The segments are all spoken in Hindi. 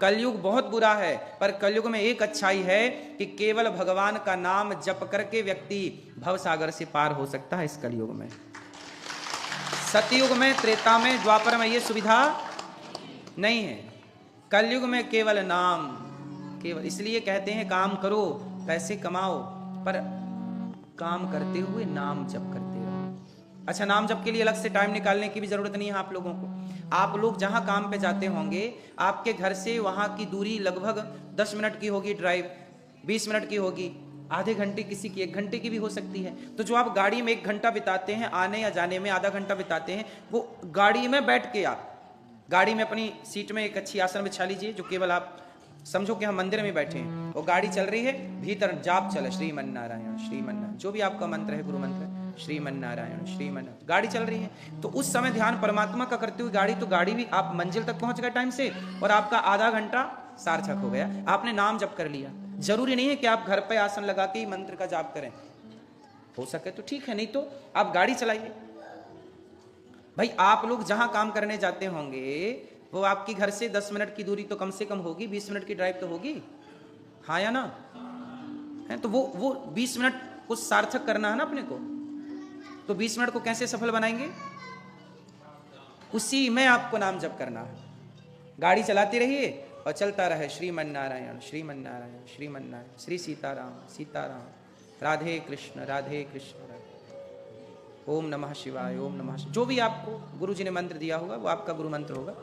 कलयुग बहुत बुरा है, पर कलयुग में एक अच्छाई है कि केवल भगवान का नाम जप करके व्यक्ति भवसागर से पार हो सकता है। इस कलयुग में, सतयुग में, त्रेता में, द्वापर में ये सुविधा नहीं है। कलयुग में केवल नाम, केवल इसलिए कहते हैं काम करो पैसे कमाओ, पर काम करते हुए नाम जप करते रहो। अच्छा, नाम जप के लिए अलग से टाइम निकालने की भी जरूरत नहीं है आप लोगों को। आप लोग जहां काम पे जाते होंगे, आपके घर से वहां की दूरी लगभग 10 मिनट की होगी ड्राइव, 20 मिनट की होगी, आधे घंटे किसी की 1 घंटे की भी हो सकती है। तो जो आप गाड़ी में 1 घंटा बिताते हैं, आने या जाने में आधा घंटा बिताते हैं, वो गाड़ी में बैठ के आप गाड़ी में अपनी सीट में एक अच्छी आसन बिछा लीजिए, जो केवल आप समझो कि हम मंदिर में बैठे हैं, वो गाड़ी चल रही है, भीतर जाप चले श्रीमन्नारायण श्रीमन्नारायण, जो भी आपका मंत्र है, गुरु मंत्र है, श्रीमन्नारायण श्रीमन्नारायण, गाड़ी चल रही है। तो उस समय ध्यान परमात्मा का करते हुए गाड़ी, तो गाड़ी भी आप मंजिल तक पहुंच गए टाइम से, और आपका आधा घंटा सार्थक हो गया, आपने नाम जप कर लिया। जरूरी नहीं है कि आप घर पे आसन लगा के ही मंत्र का जाप करें, हो सके तो ठीक है, नहीं तो आप गाड़ी चलाइए। भाई आप लोग जहां काम करने जाते होंगे, वो आपकी घर से 10 मिनट की दूरी तो कम से कम होगी, 20 मिनट की ड्राइव तो होगी, हाँ या ना है? तो वो 20 मिनट को सार्थक करना है ना अपने को। तो 20 मिनट को कैसे सफल बनाएंगे? उसी में आपको नाम जप करना है। गाड़ी चलाते रहिए और चलता रहे श्रीमन्नारायण श्रीमन्नारायण श्रीमन्नारायण, श्री सीताराम सीताराम, राधे कृष्ण ओम नमः शिवाय ओम नमः शिवाय, जो भी आपको गुरु जी ने मंत्र दिया होगा वो आपका गुरु मंत्र होगा।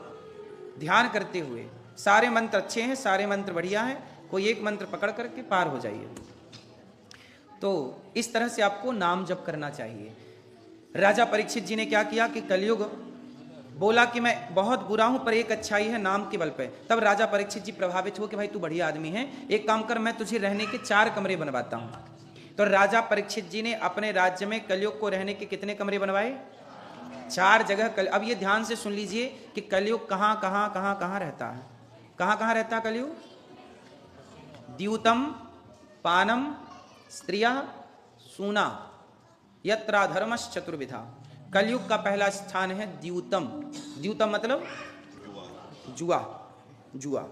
ध्यान करते हुए, सारे मंत्र अच्छे हैं, सारे मंत्र बढ़िया हैं, कोई एक मंत्र पकड़ करके पार हो जाइए। तो इस तरह से आपको नाम जप करना चाहिए। राजा परीक्षित जी ने क्या किया कि कलयुग बोला कि मैं बहुत बुरा हूं, पर एक अच्छाई है नाम के बल पे। तब राजा परीक्षित जी प्रभावित हो कि भाई तू बढ़िया आदमी है, एक काम कर, मैं तुझे रहने के 4 कमरे बनवाता हूं। तो राजा परीक्षित जी ने अपने राज्य में कलयुग को रहने के कितने कमरे बनवाए? 4 जगह। अब ये ध्यान से सुन लीजिए कि कलयुग कहां कहां कहां कहां रहता है। कहां कहां रहता है कलयुग? द्यूतम पानम स्त्रिया सूना यत्रा धर्मश्च चतुर्विधा। कलयुग का पहला स्थान है द्यूतम। द्यूतम मतलब जुआ। जुआ,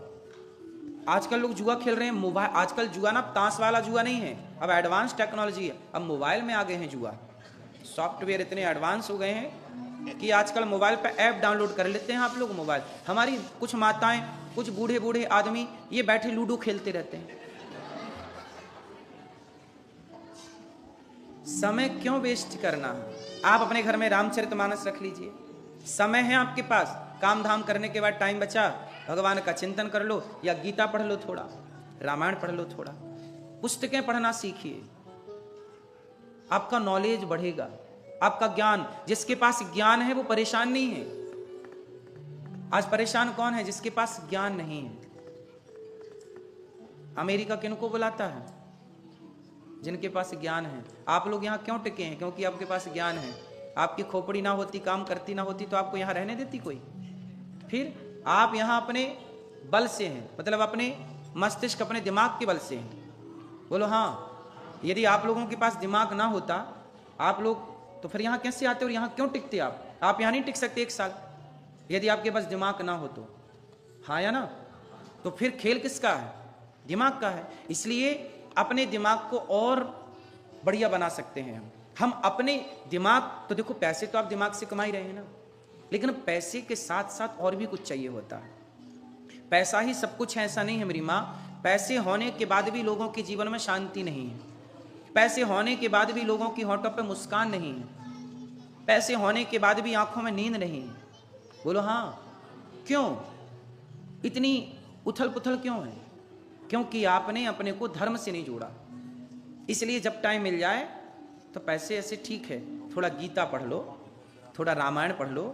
आजकल लोग जुआ खेल रहे हैं मोबाइल। आजकल जुआ ना ताश वाला जुआ नहीं है, अब एडवांस टेक्नोलॉजी है, अब मोबाइल में आ गए हैं जुआ। सॉफ्टवेयर इतने एडवांस हो गए हैं कि आजकल मोबाइल पे ऐप डाउनलोड कर लेते हैं आप लोग। मोबाइल, हमारी कुछ माताएं, कुछ बूढ़े बूढ़े आदमी ये बैठे लूडो खेलते रहते हैं। समय क्यों वेस्ट करना है? आप अपने घर में रामचरितमानस रख लीजिए, समय है आपके पास, काम धाम करने के बाद टाइम बचा, भगवान का चिंतन कर लो, या गीता पढ़ लो, थोड़ा रामायण पढ़ लो, थोड़ा पुस्तकें पढ़ना सीखिए, आपका नॉलेज बढ़ेगा, आपका ज्ञान। जिसके पास ज्ञान है वो परेशान नहीं है। आज परेशान कौन है? जिसके पास ज्ञान नहीं है। अमेरिका किनको बुलाता है? जिनके पास ज्ञान है। आप लोग यहाँ क्यों टिके हैं? क्योंकि आपके पास ज्ञान है। आपकी खोपड़ी ना होती, काम करती ना होती, तो आपको यहाँ रहने देती कोई? फिर आप यहाँ अपने बल से हैं, मतलब अपने मस्तिष्क, अपने दिमाग के बल से हैं। बोलो हाँ। यदि आप लोगों के पास दिमाग ना होता, आप लोग तो फिर यहाँ कैसे आते और यहाँ क्यों टिकते? आप यहाँ नहीं टिक सकते 1 साल, यदि आपके पास दिमाग ना हो तो, हाँ या ना? तो फिर खेल किसका है? दिमाग का है। इसलिए अपने दिमाग को और बढ़िया बना सकते हैं हम अपने दिमाग। तो देखो, पैसे तो आप दिमाग से कमा ही रहे हैं ना, लेकिन पैसे के साथ साथ और भी कुछ चाहिए होता है। पैसा ही सब कुछ है ऐसा नहीं है मेरी माँ। पैसे होने के बाद भी लोगों के जीवन में शांति नहीं है। पैसे होने के बाद भी लोगों की होठों पे मुस्कान नहीं है। पैसे होने के बाद भी आंखों में नींद नहीं है। बोलो हाँ। क्यों इतनी उथल पुथल क्यों है? क्योंकि आपने अपने को धर्म से नहीं जोड़ा। इसलिए जब टाइम मिल जाए तो पैसे ऐसे ठीक है, थोड़ा गीता पढ़ लो, थोड़ा रामायण पढ़ लो,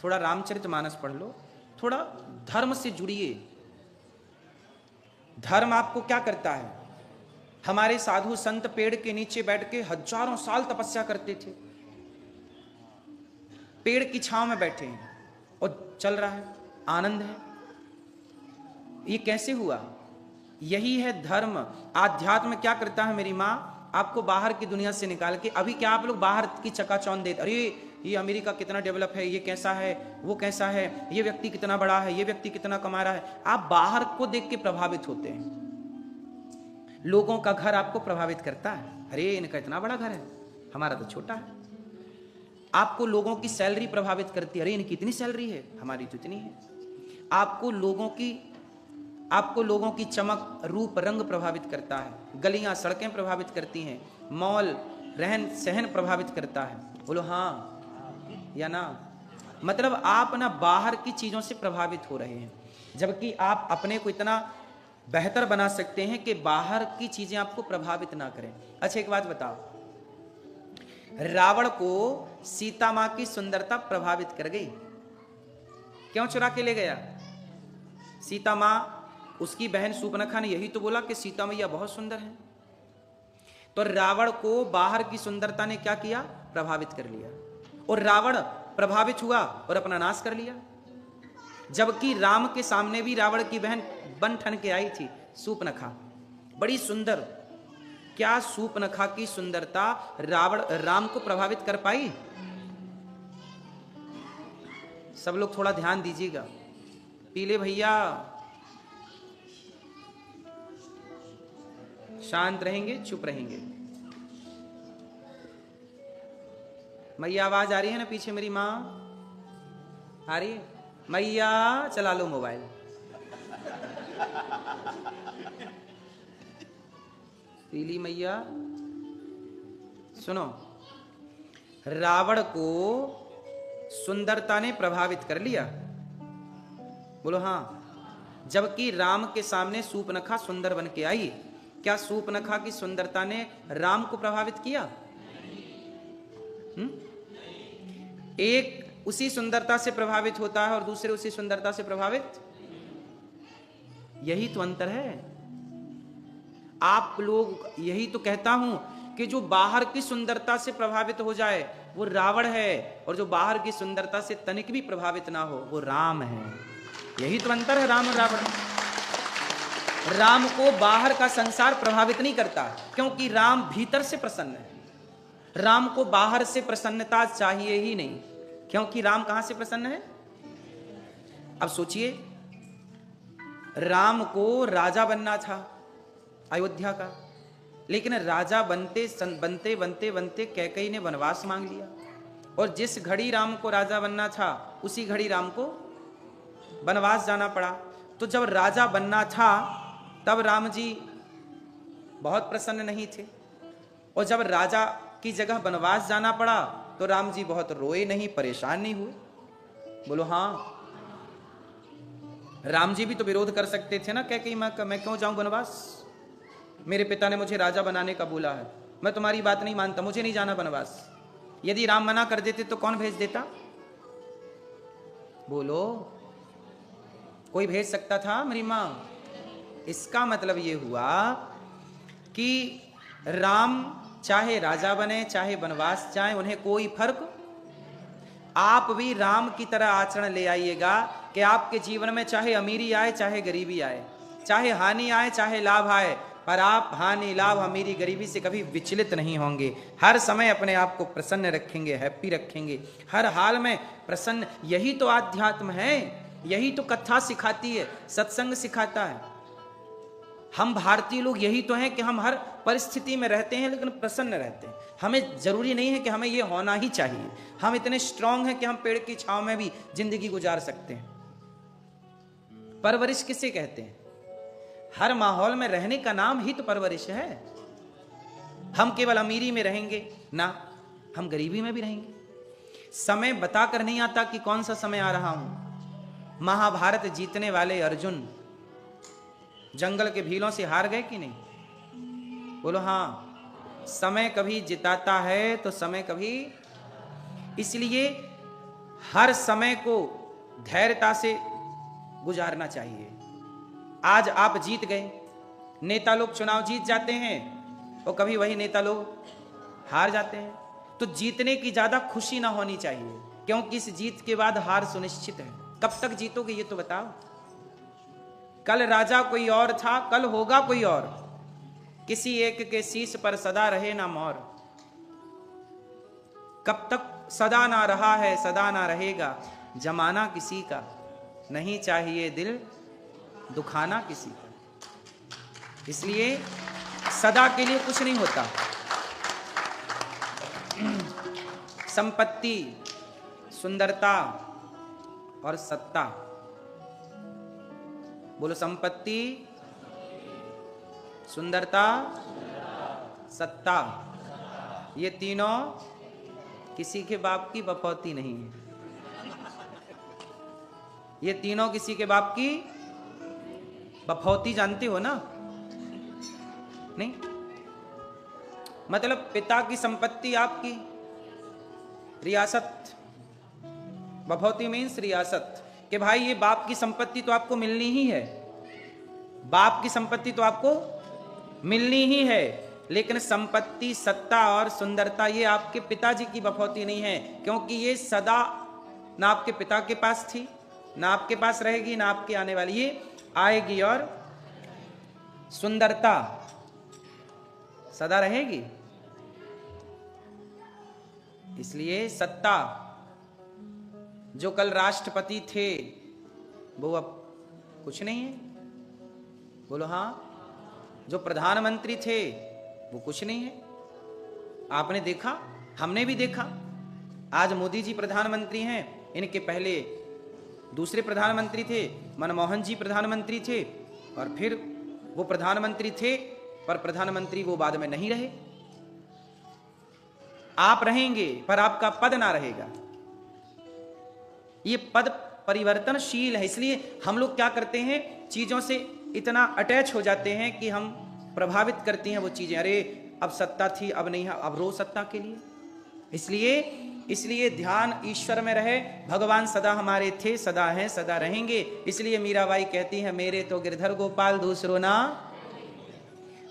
थोड़ा रामचरितमानस पढ़ लो, थोड़ा धर्म से जुड़िए। धर्म आपको क्या करता है? हमारे साधु संत पेड़ के नीचे बैठ के हजारों साल तपस्या करते थे, पेड़ की छांव में बैठे हैं और चल रहा है, आनंद है। ये कैसे हुआ? यही है धर्म। आध्यात्म क्या करता है मेरी माँ? आपको बाहर की दुनिया से निकाल के, अभी क्या आप लोग बाहर की चकाचौंध देते, अरे ये अमेरिका कितना डेवलप है, ये कैसा है, वो कैसा है, ये व्यक्ति कितना बड़ा है, ये व्यक्ति कितना कमा रहा है। आप बाहर को देख के प्रभावित होते हैं। लोगों का घर आपको प्रभावित करता है, अरे इनका इतना बड़ा घर है, हमारा तो छोटा है। आपको लोगों की सैलरी प्रभावित करती है, अरे इनकी इतनी सैलरी है, हमारी तो इतनी है। आपको लोगों की चमक, रूप, रंग प्रभावित करता है। गलियां, सड़कें प्रभावित करती हैं। मॉल, रहन सहन प्रभावित करता है। बोलो हाँ या ना। मतलब आप ना बाहर की चीजों से प्रभावित हो रहे हैं, जबकि आप अपने को इतना बेहतर बना सकते हैं कि बाहर की चीजें आपको प्रभावित ना करें। अच्छा एक बात बताओ, रावण को सीता मां की सुंदरता प्रभावित कर गई, क्यों चुरा के ले गया? सीता मां, उसकी बहन सूर्पनखा ने यही तो बोला कि सीता मैया बहुत सुंदर है। तो रावण को बाहर की सुंदरता ने क्या किया? प्रभावित कर लिया, और रावण प्रभावित हुआ और अपना नाश कर लिया। जबकि राम के सामने भी रावण की बहन बन ठन के आई थी, सूर्पनखा, बड़ी सुंदर। क्या सूर्पनखा की सुंदरता राम को प्रभावित कर पाई? सब लोग थोड़ा ध्यान दीजिएगा। पीले भैया शांत रहेंगे, चुप रहेंगे। मैया आवाज आ रही है ना पीछे? मेरी माँ आ रही है? मैया चला लो मोबाइल। पीली मैया सुनो, रावण को सुंदरता ने प्रभावित कर लिया, बोलो हाँ। जबकि राम के सामने सूर्पनखा सुंदर बन के आई। क्या सूर्पनखा की सुंदरता ने राम को प्रभावित किया? एक उसी सुंदरता से प्रभावित होता है और दूसरे उसी सुंदरता से प्रभावित, यही तो अंतर है। आप लोग, यही तो कहता हूं कि जो बाहर की सुंदरता से प्रभावित हो जाए वो रावण है, और जो बाहर की सुंदरता से तनिक भी प्रभावित ना हो वो राम है। यही तो अंतर है राम और रावण। राम को बाहर का संसार प्रभावित नहीं करता, क्योंकि राम भीतर से प्रसन्न है। राम को बाहर से प्रसन्नता चाहिए ही नहीं, क्योंकि राम कहां से प्रसन्न है? अब सोचिए, राम को राजा बनना था अयोध्या का, लेकिन राजा बनते बनते कैकेयी ने वनवास मांग लिया, और जिस घड़ी राम को राजा बनना था उसी घड़ी राम को वनवास जाना पड़ा। तो जब राजा बनना था तब राम जी बहुत प्रसन्न नहीं थे, और जब राजा की जगह वनवास जाना पड़ा तो राम जी बहुत रोए नहीं, परेशान नहीं हुए? बोलो हाँ। राम जी भी तो विरोध कर सकते थे ना, कैकेयी मैं क्यों जाऊं वनवास, मेरे पिता ने मुझे राजा बनाने का बोला है, मैं तुम्हारी बात नहीं मानता, मुझे नहीं जाना वनवास। यदि राम मना कर देते तो कौन भेज देता? बोलो, कोई भेज सकता था मेरी मां? इसका मतलब ये हुआ कि राम चाहे राजा बने चाहे वनवास जाए, उन्हें कोई फर्क। आप भी राम की तरह आचरण ले आइएगा कि आपके जीवन में चाहे अमीरी आए चाहे गरीबी आए, चाहे हानि आए चाहे लाभ आए, पर आप हानि लाभ अमीरी गरीबी से कभी विचलित नहीं होंगे। हर समय अपने आप को प्रसन्न रखेंगे, हैप्पी रखेंगे, हर हाल में प्रसन्न। यही तो आध्यात्म है, यही तो कथा सिखाती है, सत्संग सिखाता है। हम भारतीय लोग यही तो हैं कि हम हर परिस्थिति में रहते हैं लेकिन प्रसन्न रहते हैं। हमें जरूरी नहीं है कि हमें ये होना ही चाहिए, हम इतने स्ट्रांग हैं कि हम पेड़ की छांव में भी जिंदगी गुजार सकते हैं। परवरिश किसे कहते हैं? हर माहौल में रहने का नाम ही तो परवरिश है। हम केवल अमीरी में रहेंगे ना, हम गरीबी में भी रहेंगे। समय बताकर नहीं आता कि कौन सा समय आ रहा हूं। महाभारत जीतने वाले अर्जुन जंगल के भीलों से हार गए कि नहीं? बोलो हाँ। समय कभी जिताता है तो समय कभी, इसलिए हर समय को धैर्यता से गुजारना चाहिए। आज आप जीत गए, नेता लोग चुनाव जीत जाते हैं और कभी वही नेता लोग हार जाते हैं, तो जीतने की ज्यादा खुशी ना होनी चाहिए, क्योंकि इस जीत के बाद हार सुनिश्चित है। कब तक जीतोगे ये तो बताओ। कल राजा कोई और था, कल होगा कोई और। किसी एक के शीश पर सदा रहे ना मोर। कब तक सदा ना रहा है, सदा ना रहेगा, जमाना किसी का, नहीं चाहिए दिल दुखाना किसी का। इसलिए सदा के लिए कुछ नहीं होता। संपत्ति, सुंदरता और सत्ता, बोलो संपत्ति, सुंदरता, सत्ता, ये तीनों किसी के बाप की बपौती नहीं है। ये तीनों किसी के बाप की बपौती जानते हो ना? नहीं, मतलब पिता की संपत्ति आपकी, रियासत, बपौती मीन्स रियासत, कि भाई ये बाप की संपत्ति तो आपको मिलनी ही है, बाप की संपत्ति तो आपको मिलनी ही है, लेकिन संपत्ति, सत्ता और सुंदरता ये आपके पिताजी की बपौती नहीं है, क्योंकि ये सदा ना आपके पिता के पास थी, ना आपके पास रहेगी, ना आपके आने वाली, ये आएगी। और सुंदरता सदा रहेगी। इसलिए सत्ता, जो कल राष्ट्रपति थे वो अब कुछ नहीं है, बोलो हाँ। जो प्रधानमंत्री थे वो कुछ नहीं है। आपने देखा, हमने भी देखा, आज मोदी जी प्रधानमंत्री हैं, इनके पहले दूसरे प्रधानमंत्री थे, मनमोहन जी प्रधानमंत्री थे, और फिर वो प्रधानमंत्री थे पर प्रधानमंत्री वो बाद में नहीं रहे। आप रहेंगे पर आपका पद ना रहेगा। ये पद परिवर्तनशील है, इसलिए हम लोग क्या करते हैं, चीजों से इतना अटैच हो जाते हैं कि हम प्रभावित करती हैं वो चीजें। अरे अब सत्ता थी, अब नहीं है, अब रो सत्ता के लिए। इसलिए ध्यान ईश्वर में रहे। भगवान सदा हमारे थे, सदा हैं, सदा रहेंगे। इसलिए मीराबाई कहती है, मेरे तो गिरधर गोपाल दूसरो ना।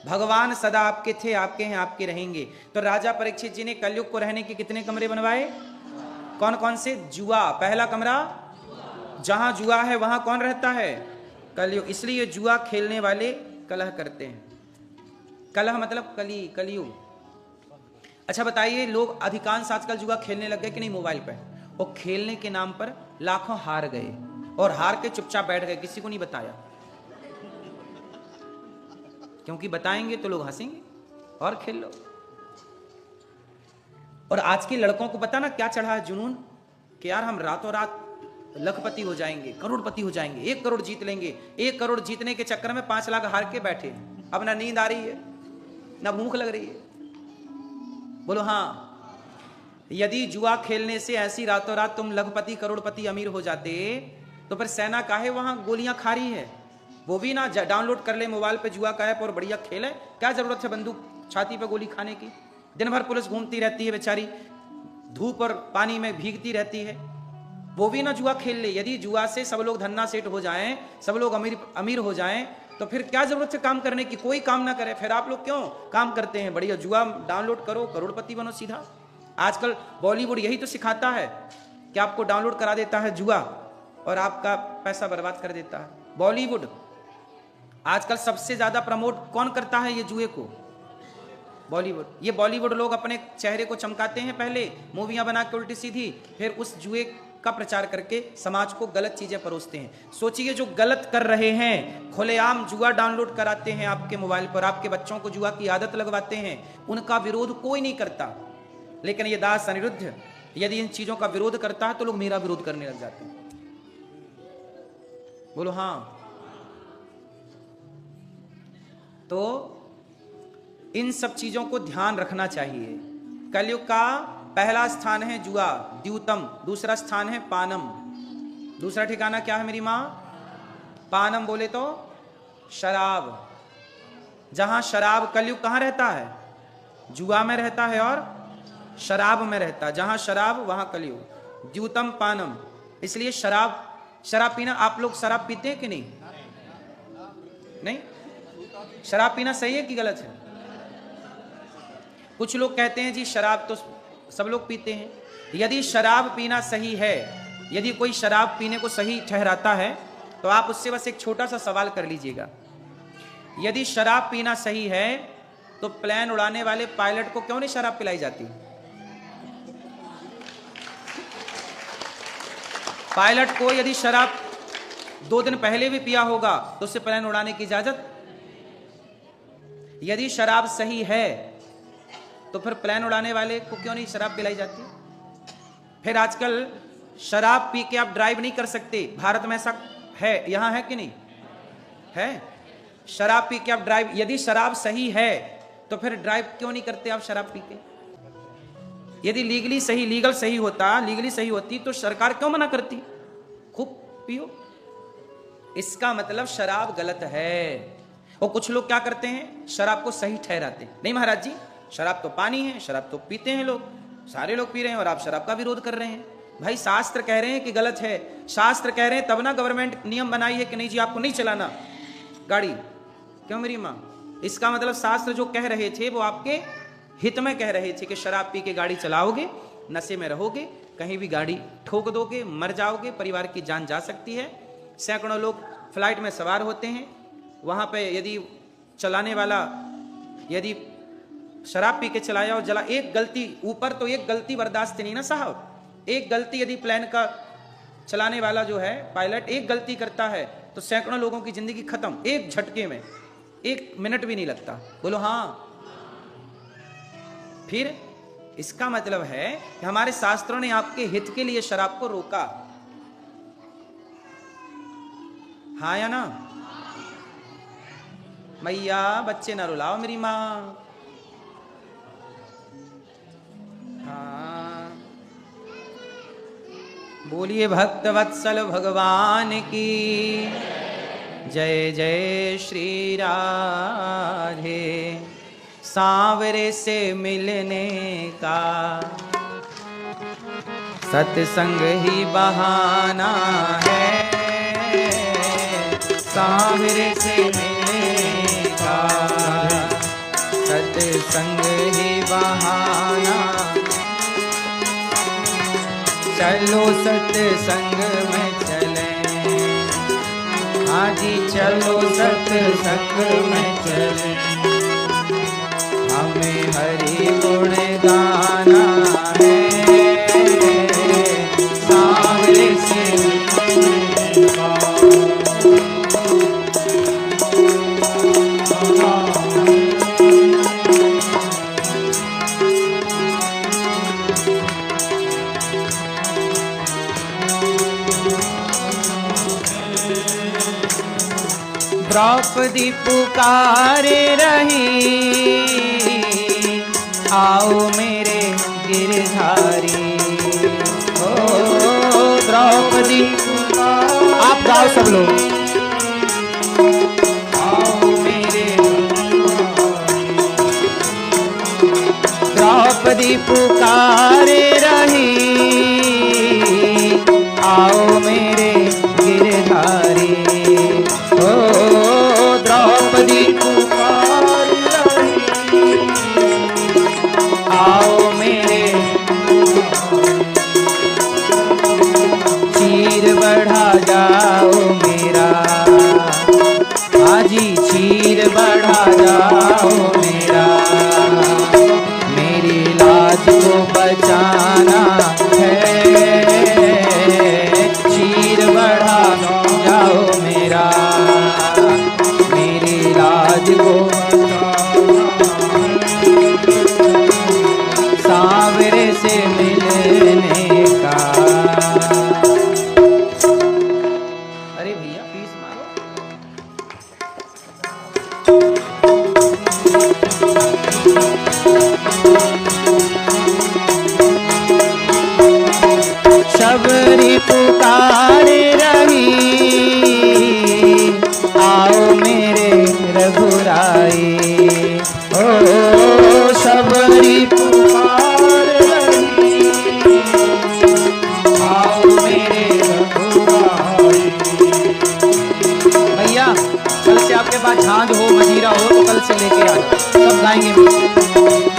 भगवान सदा आपके थे, आपके हैं, आपके रहेंगे। तो राजा परीक्षित जी ने कलयुग को रहने के कितने कमरे बनवाए? कौन कौन से? जुआ, पहला कमरा, जहां जुआ है वहां कौन रहता है? कलयुग। इसलिए जुआ खेलने वाले कलह करते हैं। कलह मतलब कलयुग। अच्छा बताइए, लोग अधिकांश आजकल जुआ खेलने लग गए कि नहीं मोबाइल पे, और खेलने के नाम पर लाखों हार गए, और हार के चुपचाप बैठ गए, किसी को नहीं बताया, क्योंकि बताएंगे तो लोग हंसेंगे और खेल लो। और आज के लड़कों को पता ना क्या चढ़ा है जुनून, कि यार हम रातों रात लखपति हो जाएंगे, करोड़पति हो जाएंगे, 1 करोड़ जीत लेंगे। 1 करोड़ जीतने के चक्कर में 5 लाख हार के बैठे। अब ना नींद आ रही है, ना भूख लग रही है। बोलो हाँ। यदि जुआ खेलने से ऐसी रातों रात तुम लखपति, करोड़पति, अमीर हो जाते, तो फिर सेना काहे वहां गोलियां खा रही है? वो भी ना डाउनलोड कर ले मोबाइल पे जुआ का ऐप और बढ़िया खेले। क्या जरूरत है बंदूक छाती पे गोली खाने की? दिन भर पुलिस घूमती रहती है बेचारी, धूप और पानी में भीगती रहती है। वो भी ना जुआ खेल ले। यदि जुआ से सब लोग धन्ना सेठ हो जाएं, सब लोग अमीर हो जाएं, तो फिर क्या जरूरत है काम करने की? कोई काम ना करे, फिर आप लोग क्यों काम करते हैं? बढ़िया जुआ डाउनलोड करो, करोड़पति बनो सीधा। आजकल बॉलीवुड यही तो सिखाता है कि आपको डाउनलोड करा देता है जुआ और आपका पैसा बर्बाद कर देता है। बॉलीवुड आजकल सबसे ज्यादा प्रमोट कौन करता है? ये जुए को, बॉलीवुड। ये बॉलीवुड लोग अपने चेहरे को चमकाते हैं पहले, मूवियां बना के उल्टी सीधी, फिर उस जुए का प्रचार करके समाज को गलत चीजें परोसते हैं। सोचिए, जो गलत कर रहे हैं, खुलेआम जुआ डाउनलोड कराते हैं आपके मोबाइल पर, आपके बच्चों को जुआ की आदत लगवाते हैं, उनका विरोध कोई नहीं करता। लेकिन ये दास अनिरुद्ध यदि इन चीजों का विरोध करता है तो लोग मेरा विरोध करने लग जाते हैं। बोलो हाँ। तो इन सब चीजों को ध्यान रखना चाहिए। कलयुग का पहला स्थान है जुआ, द्यूतम। दूसरा स्थान है पानम। दूसरा ठिकाना क्या है मेरी मां? पानम बोले तो शराब। जहां शराब, कलयुग कहां रहता है? जुआ में रहता है और शराब में रहता है। जहां शराब वहां कलयुग। द्यूतम पानम। इसलिए शराब पीना, आप लोग शराब पीते हैं कि नहीं? नहीं? शराब पीना सही है कि गलत है? कुछ लोग कहते हैं जी शराब तो सब लोग पीते हैं। यदि शराब पीना सही है, यदि कोई शराब पीने को सही ठहराता है, तो आप उससे बस एक छोटा सा सवाल कर लीजिएगा। यदि शराब पीना सही है तो प्लेन उड़ाने वाले पायलट को क्यों नहीं शराब पिलाई जाती? पायलट को यदि शराब 2 दिन पहले भी पिया होगा तो उसे प्लेन उड़ाने की इजाजत। यदि शराब सही है तो फिर प्लेन उड़ाने वाले को क्यों नहीं शराब पिलाई जाती? फिर आजकल शराब पी के आप ड्राइव नहीं कर सकते, भारत में ऐसा है, यहां है कि नहीं है? शराब पी के आप ड्राइव, यदि शराब सही है तो फिर ड्राइव क्यों नहीं करते आप शराब पी के? यदि लीगली सही होती तो सरकार क्यों मना करती? खूब पियो। इसका मतलब शराब गलत है। और कुछ लोग क्या करते हैं, शराब को सही ठहराते, नहीं महाराज जी शराब तो पानी है, शराब तो पीते हैं लोग, सारे लोग पी रहे हैं और आप शराब का विरोध कर रहे हैं। भाई शास्त्र कह रहे हैं कि गलत है, शास्त्र कह रहे हैं तब ना गवर्नमेंट नियम बनाई है कि नहीं जी आपको नहीं चलाना गाड़ी। क्यों मेरी माँ? इसका मतलब शास्त्र जो कह रहे थे वो आपके हित में कह रहे थे कि शराब पी के गाड़ी चलाओगे, नशे में रहोगे, कहीं भी गाड़ी ठोक दोगे, मर जाओगे, परिवार की जान जा सकती है। सैकड़ों लोग फ्लाइट में सवार होते हैं, वहां पे यदि चलाने वाला यदि शराब पी के चलाया और जला, एक गलती ऊपर तो एक गलती बर्दाश्त नहीं ना साहब, एक गलती यदि प्लेन का चलाने वाला जो है पायलट एक गलती करता है तो सैकड़ों लोगों की जिंदगी खत्म, एक झटके में, 1 मिनट भी नहीं लगता। बोलो हाँ। फिर इसका मतलब है कि हमारे शास्त्रों ने आपके हित के लिए शराब को रोका, हाँ या ना? मैया बच्चे ना रुलाओ मेरी माँ। हाँ, बोलिए भक्त वत्सल भगवान की जय जय श्री राधे। सांवरे से मिलने का सत्संग ही बहाना है, सांवरे से मिलने का सत्संग ही बहाना। चलो सत्संग में चलें, हाँ जी चलो सत्संग में चलें, हमें हरि गुण गाना है, सांवरे से मिलने का। द्रौपदी पुकारे रही, आओ मेरे गिरधारी। ओ द्रौपदी, आप गाओ सब लोग। आओ मेरे, द्रौपदी पुकारे रही, आओ मेरे गिरधारी। द्रौपदी पुकार रही, आओ मेरे, चीर बढ़ा जाओ मेरा, हाजी चीर बढ़ा जाओ मेरा, मेरी लाज को बचाना है, चीर बढ़ा जाओ मेरा, लाज को सांवरे से मिलने का। अरे भैया पीस मारो। शबरी पुकारे रही, आओ मेरे रघुराई। ओ शबरी पुकार रही, आओ मेरे रघुराई। भैया कल से आपके पास झांझ हो, मजीरा हो तो कल से लेके आओ, सब गाएंगे,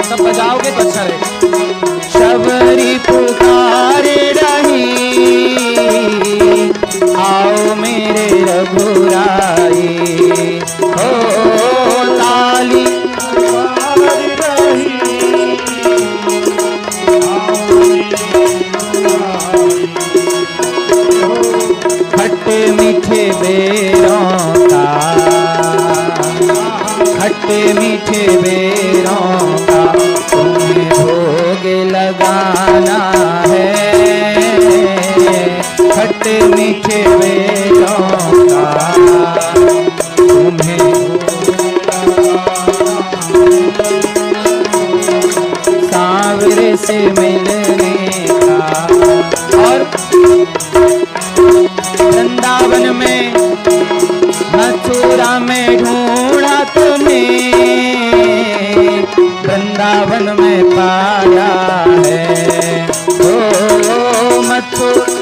सब बजाओगे तो अच्छा रहे। शबरी पुकारे रही, आओ मेरे रघुराई। ओ लाली रही, आओ मेरे रघुराई। खट्टे मीठे बेरों का तुम्हें भोग लगाना है, खट्टे मीठे बेरों का तुम्हें सांवरे से मिलने का। और वृंदावन में मथुरा में ढूंढा तुम्हें, वृंदावन में पाया है। ओ मथुरा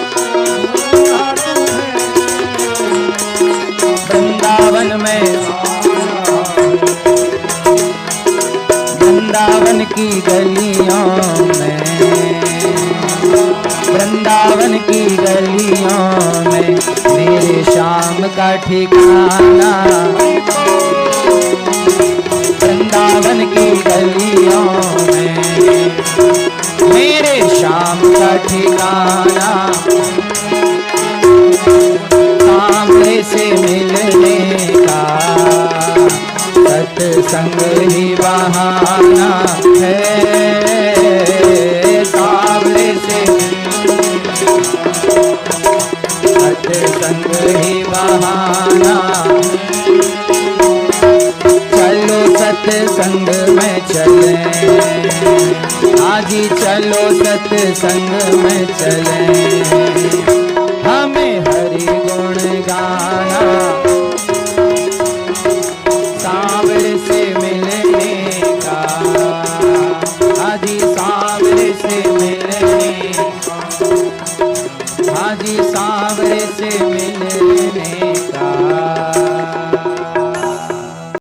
वृंदावन में, वृंदावन की गलियों में, वृंदावन की गलियों में मेरे श्याम का ठिकाना, वृंदावन की गलियों में मेरे श्याम का ठिकाना। सामने से मिलने का सत्संग ही बहाना है, सामने से सत्संग ही बहाना। चलो सत्संग में चले, आज ही चलो सत्संग में चले,